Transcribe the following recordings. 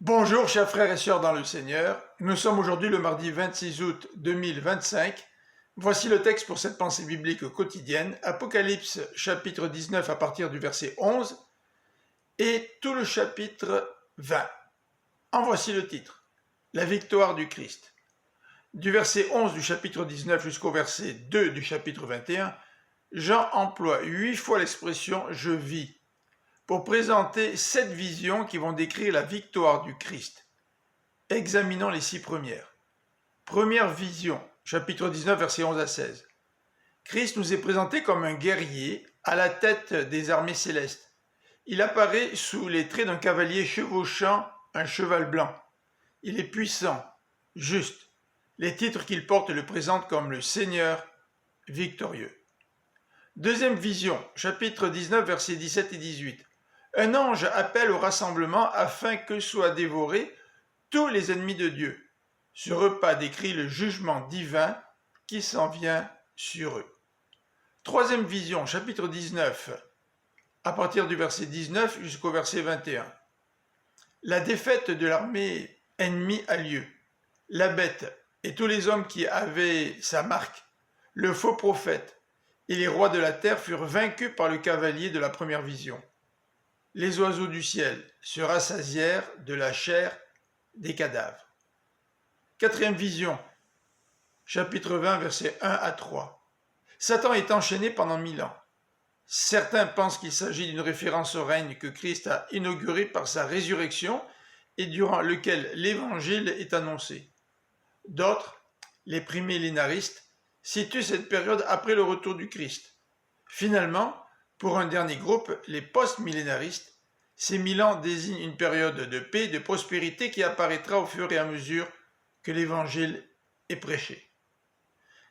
Bonjour chers frères et sœurs dans le Seigneur, nous sommes aujourd'hui le mardi 26 août 2025. Voici le texte pour cette pensée biblique quotidienne, Apocalypse chapitre 19 à partir du verset 11 et tout le chapitre 20. En voici le titre, la victoire du Christ. Du verset 11 du chapitre 19 jusqu'au verset 2 du chapitre 21, Jean emploie 8 fois l'expression « je vis » pour présenter 7 visions qui vont décrire la victoire du Christ. Examinons les 6 premières. Première vision, chapitre 19, versets 11 à 16. Christ nous est présenté comme un guerrier à la tête des armées célestes. Il apparaît sous les traits d'un cavalier chevauchant un cheval blanc. Il est puissant, juste. Les titres qu'il porte le présentent comme le Seigneur victorieux. Deuxième vision, chapitre 19, versets 17 et 18. Un ange appelle au rassemblement afin que soient dévorés tous les ennemis de Dieu. Ce repas décrit le jugement divin qui s'en vient sur eux. Troisième vision, chapitre 19, à partir du verset 19 jusqu'au verset 21. La défaite de l'armée ennemie a lieu. La bête et tous les hommes qui avaient sa marque, le faux prophète et les rois de la terre furent vaincus par le cavalier de la première vision. Les oiseaux du ciel se rassasièrent de la chair des cadavres. Quatrième vision, chapitre 20, versets 1 à 3. Satan est enchaîné pendant 1000 ans. Certains pensent qu'il s'agit d'une référence au règne que Christ a inauguré par sa résurrection et durant lequel l'évangile est annoncé. D'autres, les primillénaristes, situent cette période après le retour du Christ. Finalement, pour un dernier groupe, les post-millénaristes, ces 1000 ans désignent une période de paix et de prospérité qui apparaîtra au fur et à mesure que l'évangile est prêché.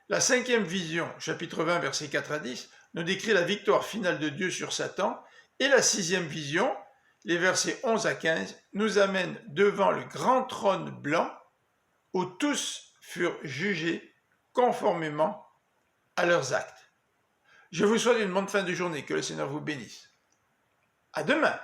La cinquième vision, chapitre 20, versets 4 à 10, nous décrit la victoire finale de Dieu sur Satan, et la sixième vision, les versets 11 à 15, nous amène devant le grand trône blanc où tous furent jugés conformément à leurs actes. Je vous souhaite une bonne fin de journée, que le Seigneur vous bénisse. À demain!